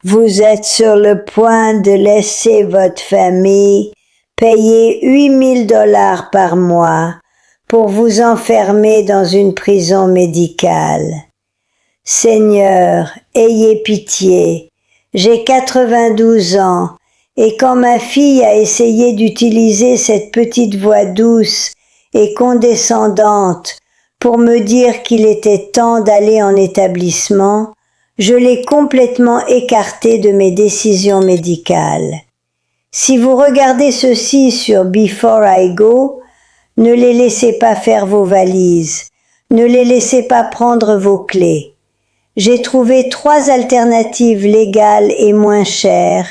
Vous êtes sur le point de laisser votre famille payer $8 000 par mois pour vous enfermer dans une prison médicale. Seigneur, ayez pitié. J'ai 92 ans et quand ma fille a essayé d'utiliser cette petite voix douce et condescendante pour me dire qu'il était temps d'aller en établissement, je l'ai complètement écartée de mes décisions médicales. Si vous regardez ceci sur Before I Go, ne les laissez pas faire vos valises, ne les laissez pas prendre vos clés. J'ai trouvé 3 alternatives légales et moins chères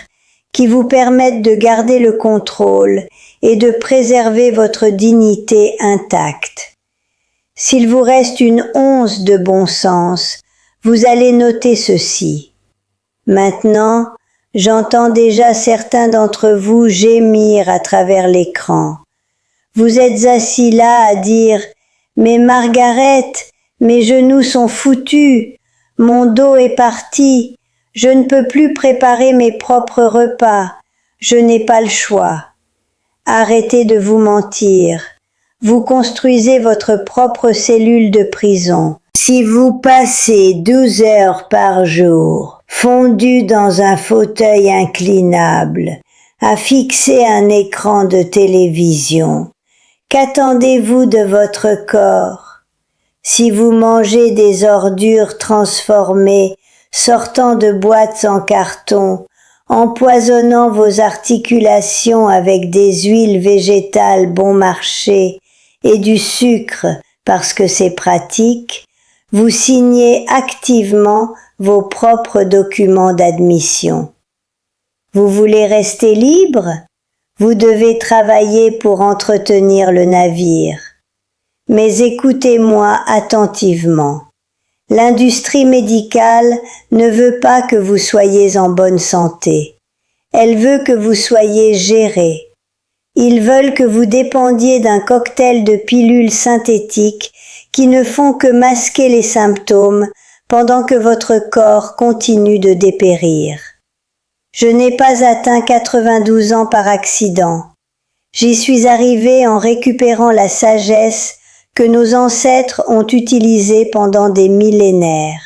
qui vous permettent de garder le contrôle et de préserver votre dignité intacte. S'il vous reste une once de bon sens, vous allez noter ceci. Maintenant, j'entends déjà certains d'entre vous gémir à travers l'écran. Vous êtes assis là à dire « Mais Margaret, mes genoux sont foutus, mon dos est parti, je ne peux plus préparer mes propres repas, je n'ai pas le choix. » Arrêtez de vous mentir. Vous construisez votre propre cellule de prison. Si vous passez 12 heures par jour, fondu dans un fauteuil inclinable, à fixer un écran de télévision, qu'attendez-vous de votre corps? Si vous mangez des ordures transformées sortant de boîtes en carton, empoisonnant vos articulations avec des huiles végétales bon marché et du sucre parce que c'est pratique, vous signez activement vos propres documents d'admission. Vous voulez rester libre? Vous devez travailler pour entretenir le navire. Mais écoutez-moi attentivement. L'industrie médicale ne veut pas que vous soyez en bonne santé. Elle veut que vous soyez géré. Ils veulent que vous dépendiez d'un cocktail de pilules synthétiques qui ne font que masquer les symptômes pendant que votre corps continue de dépérir. Je n'ai pas atteint 92 ans par accident. J'y suis arrivé en récupérant la sagesse que nos ancêtres ont utilisée pendant des millénaires.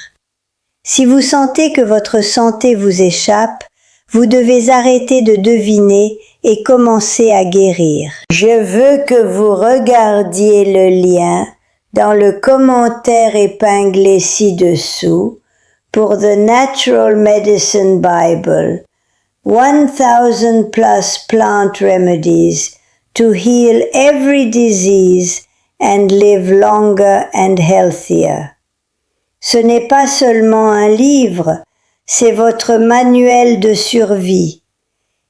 Si vous sentez que votre santé vous échappe, vous devez arrêter de deviner et commencer à guérir. Je veux que vous regardiez le lien dans le commentaire épinglé ci-dessous pour The Natural Medicine Bible, 1000 plus plant remedies to heal every disease and live longer and healthier. Ce n'est pas seulement un livre, c'est votre manuel de survie.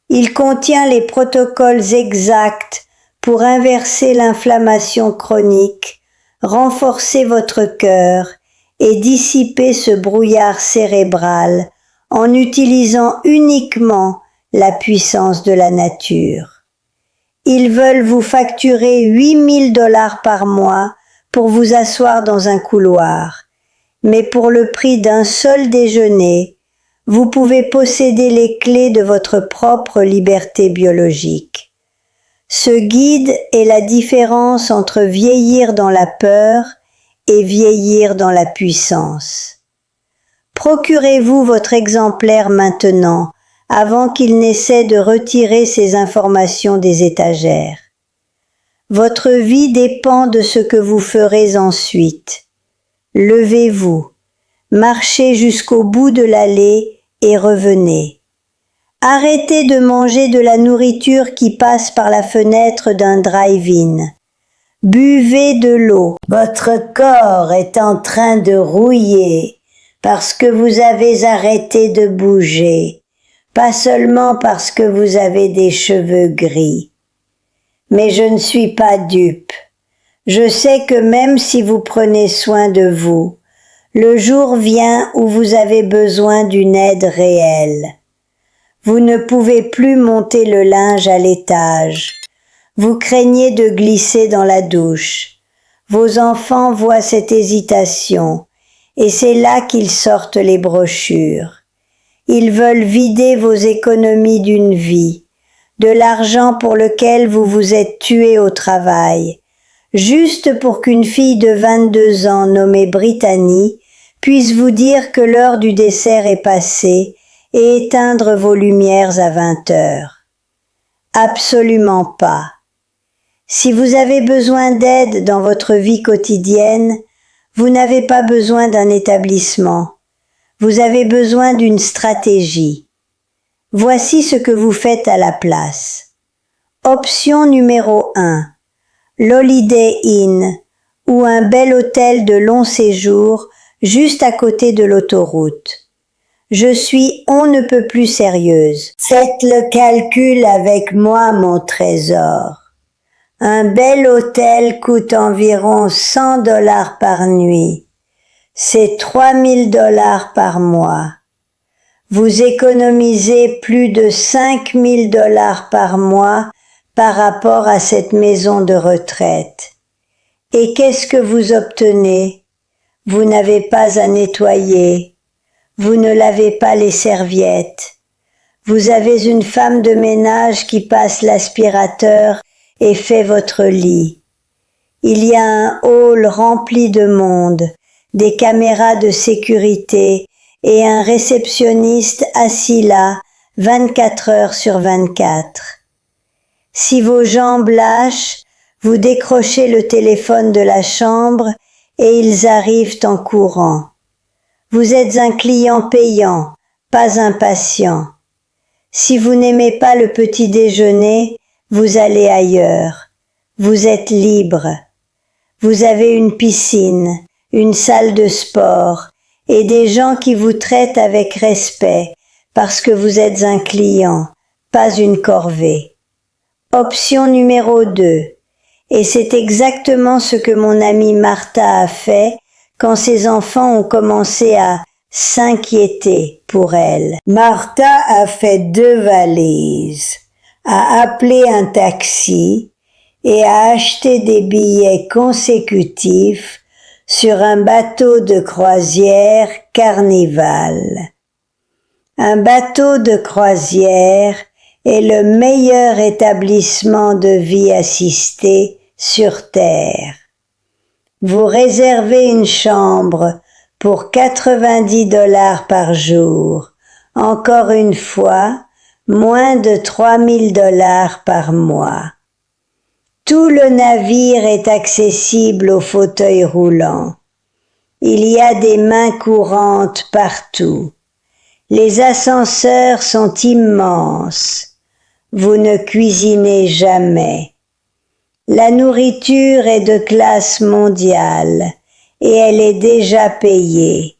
Il contient les protocoles exacts pour inverser l'inflammation chronique, renforcer votre cœur et dissiper ce brouillard cérébral en utilisant uniquement la puissance de la nature. Ils veulent vous facturer $8 000 par mois pour vous asseoir dans un couloir, mais pour le prix d'un seul déjeuner, vous pouvez posséder les clés de votre propre liberté biologique. Ce guide est la différence entre vieillir dans la peur et vieillir dans la puissance. Procurez-vous votre exemplaire maintenant, avant qu'il n'essaie de retirer ces informations des étagères. Votre vie dépend de ce que vous ferez ensuite. Levez-vous, marchez jusqu'au bout de l'allée et revenez. Arrêtez de manger de la nourriture qui passe par la fenêtre d'un drive-in. Buvez de l'eau. Votre corps est en train de rouiller parce que vous avez arrêté de bouger, pas seulement parce que vous avez des cheveux gris. Mais je ne suis pas dupe. Je sais que même si vous prenez soin de vous, le jour vient où vous avez besoin d'une aide réelle. Vous ne pouvez plus monter le linge à l'étage. Vous craignez de glisser dans la douche. Vos enfants voient cette hésitation, et c'est là qu'ils sortent les brochures. Ils veulent vider vos économies d'une vie, de l'argent pour lequel vous vous êtes tué au travail, juste pour qu'une fille de 22 ans nommée Brittany puisse vous dire que l'heure du dessert est passée et éteindre vos lumières à 20 heures. Absolument pas. Si vous avez besoin d'aide dans votre vie quotidienne, vous n'avez pas besoin d'un établissement. Vous avez besoin d'une stratégie. Voici ce que vous faites à la place. Option numéro 1. L'Holiday Inn ou un bel hôtel de long séjour juste à côté de l'autoroute. Je suis on ne peut plus sérieuse. Faites le calcul avec moi, mon trésor. Un bel hôtel coûte environ 100 $ par nuit. C'est 3000 $ par mois. Vous économisez plus de 5000 $ par mois par rapport à cette maison de retraite. Et qu'est-ce que vous obtenez? Vous n'avez pas à nettoyer. Vous ne lavez pas les serviettes. Vous avez une femme de ménage qui passe l'aspirateur et fait votre lit. Il y a un hall rempli de monde, des caméras de sécurité et un réceptionniste assis là 24 heures sur 24. Si vos jambes lâchent, vous décrochez le téléphone de la chambre et ils arrivent en courant. Vous êtes un client payant, pas un patient. Si vous n'aimez pas le petit déjeuner, vous allez ailleurs. Vous êtes libre. Vous avez une piscine, une salle de sport et des gens qui vous traitent avec respect parce que vous êtes un client, pas une corvée. Option numéro 2. Et c'est exactement ce que mon amie Martha a fait quand ses enfants ont commencé à s'inquiéter pour elle. Martha a fait 2 valises, a appelé un taxi et a acheté des billets consécutifs sur un bateau de croisière Carnival. Un bateau de croisière est le meilleur établissement de vie assistée sur Terre. Vous réservez une chambre pour 90 $ par jour. Encore une fois, moins de 3000 $ par mois. Tout le navire est accessible au fauteuil roulant. Il y a des mains courantes partout. Les ascenseurs sont immenses. Vous ne cuisinez jamais. La nourriture est de classe mondiale et elle est déjà payée.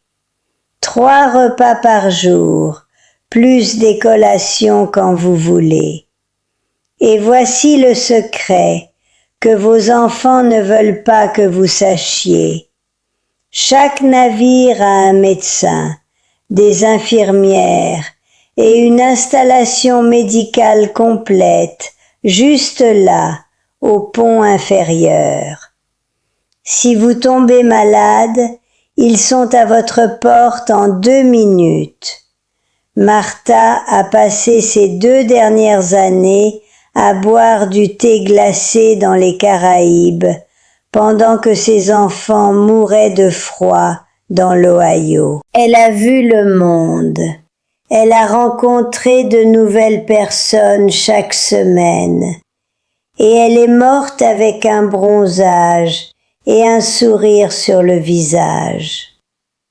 3 repas par jour, plus des collations quand vous voulez. Et voici le secret que vos enfants ne veulent pas que vous sachiez. Chaque navire a un médecin, des infirmières et une installation médicale complète, juste là, au pont inférieur. Si vous tombez malade, ils sont à votre porte en 2 minutes. Martha a passé ces 2 dernières années à boire du thé glacé dans les Caraïbes, pendant que ses enfants mouraient de froid dans l'Ohio. Elle a vu le monde. Elle a rencontré de nouvelles personnes chaque semaine. Et elle est morte avec un bronzage et un sourire sur le visage.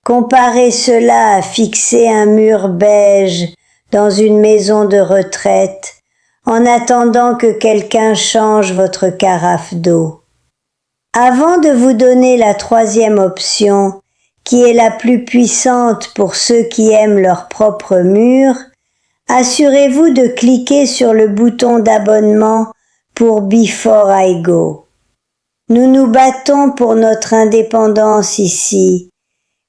Comparez cela à fixer un mur beige dans une maison de retraite en attendant que quelqu'un change votre carafe d'eau. Avant de vous donner la 3e option, qui est la plus puissante pour ceux qui aiment leur propre mur, assurez-vous de cliquer sur le bouton d'abonnement pour Before I Go. Nous nous battons pour notre indépendance ici,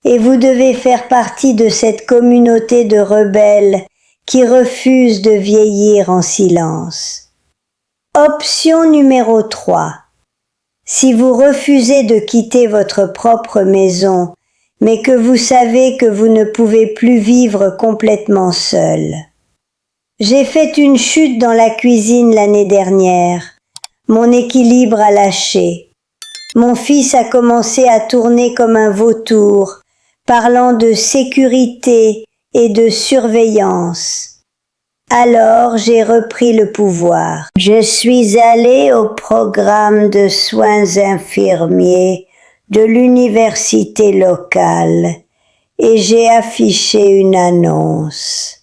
et vous devez faire partie de cette communauté de rebelles qui refusent de vieillir en silence. Option numéro 3. Si vous refusez de quitter votre propre maison mais que vous savez que vous ne pouvez plus vivre complètement seul. J'ai fait une chute dans la cuisine l'année dernière. Mon équilibre a lâché. Mon fils a commencé à tourner comme un vautour, parlant de sécurité et de surveillance. Alors j'ai repris le pouvoir. Je suis allée au programme de soins infirmiers de l'université locale et j'ai affiché une annonce.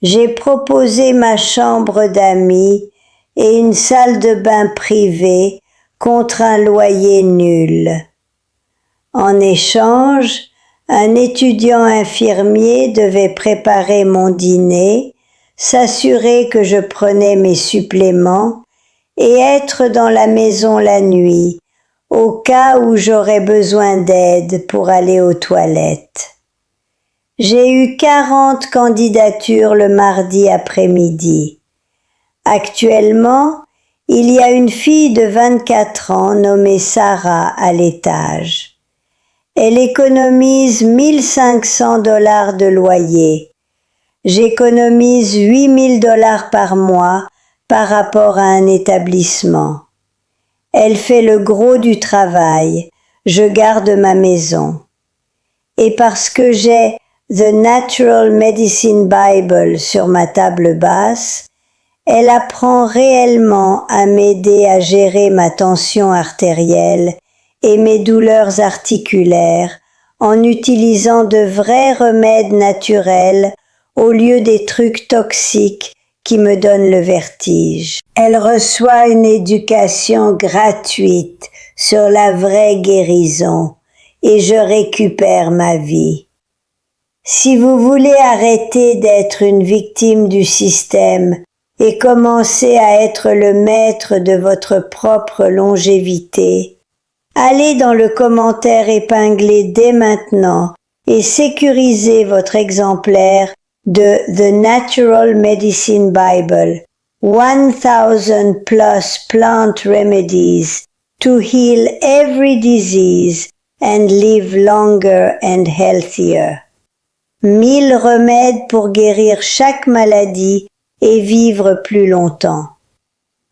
J'ai proposé ma chambre d'amis et une salle de bain privée contre un loyer nul. En échange, un étudiant infirmier devait préparer mon dîner, s'assurer que je prenais mes suppléments et être dans la maison la nuit, au cas où j'aurais besoin d'aide pour aller aux toilettes. J'ai eu 40 candidatures le mardi après-midi. Actuellement, il y a une fille de 24 ans nommée Sarah à l'étage. Elle économise 1500 $ de loyer. J'économise 8000 $ par mois par rapport à un établissement. Elle fait le gros du travail. Je garde ma maison. Et parce que j'ai The Natural Medicine Bible sur ma table basse, elle apprend réellement à m'aider à gérer ma tension artérielle et mes douleurs articulaires en utilisant de vrais remèdes naturels au lieu des trucs toxiques qui me donnent le vertige. Elle reçoit une éducation gratuite sur la vraie guérison et je récupère ma vie. Si vous voulez arrêter d'être une victime du système et commencer à être le maître de votre propre longévité, allez dans le commentaire épinglé dès maintenant et sécurisez votre exemplaire de The Natural Medicine Bible, 1000 plus plant remedies to heal every disease and live longer and healthier. 1000 remèdes pour guérir chaque maladie et vivre plus longtemps.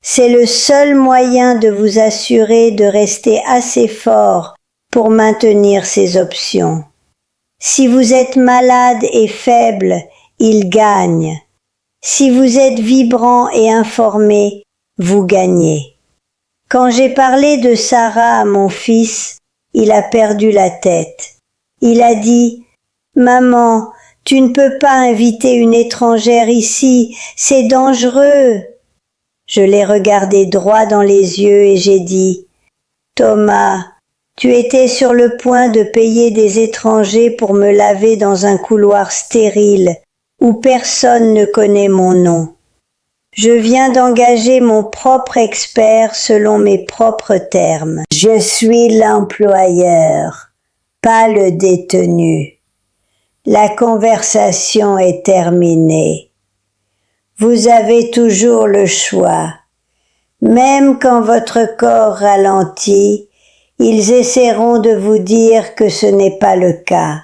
C'est le seul moyen de vous assurer de rester assez fort pour maintenir ces options. Si vous êtes malade et faible, il gagne. Si vous êtes vibrant et informé, vous gagnez. Quand j'ai parlé de Sarah à mon fils, il a perdu la tête. Il a dit « Maman, tu ne peux pas inviter une étrangère ici, c'est dangereux. » Je l'ai regardé droit dans les yeux et j'ai dit « Thomas, tu étais sur le point de payer des étrangers pour me laver dans un couloir stérile où personne ne connaît mon nom. Je viens d'engager mon propre expert selon mes propres termes. Je suis l'employeur, pas le détenu. La conversation est terminée. Vous avez toujours le choix. Même quand votre corps ralentit, ils essaieront de vous dire que ce n'est pas le cas.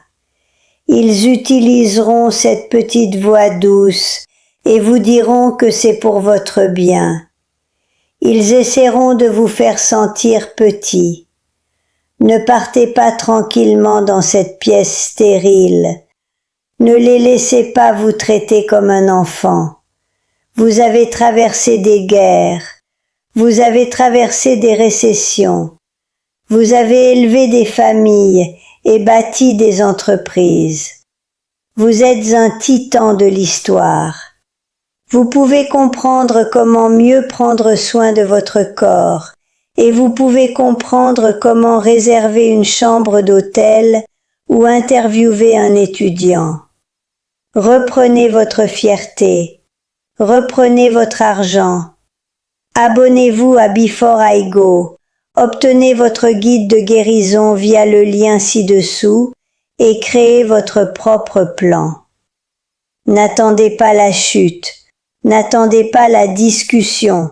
Ils utiliseront cette petite voix douce et vous diront que c'est pour votre bien. Ils essaieront de vous faire sentir petit. Ne partez pas tranquillement dans cette pièce stérile. Ne les laissez pas vous traiter comme un enfant. Vous avez traversé des guerres. Vous avez traversé des récessions. Vous avez élevé des familles et bâti des entreprises. Vous êtes un titan de l'histoire. Vous pouvez comprendre comment mieux prendre soin de votre corps et vous pouvez comprendre comment réserver une chambre d'hôtel ou interviewer un étudiant. Reprenez votre fierté. Reprenez votre argent. Abonnez-vous à Before I Go. Obtenez votre guide de guérison via le lien ci-dessous et créez votre propre plan. N'attendez pas la chute. N'attendez pas la discussion.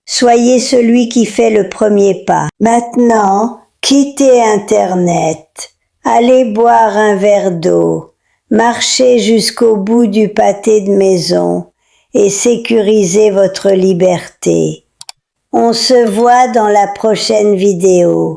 Soyez celui qui fait le premier pas. Maintenant, quittez Internet. Allez boire un verre d'eau, marchez jusqu'au bout du pâté de maison et sécurisez votre liberté. On se voit dans la prochaine vidéo.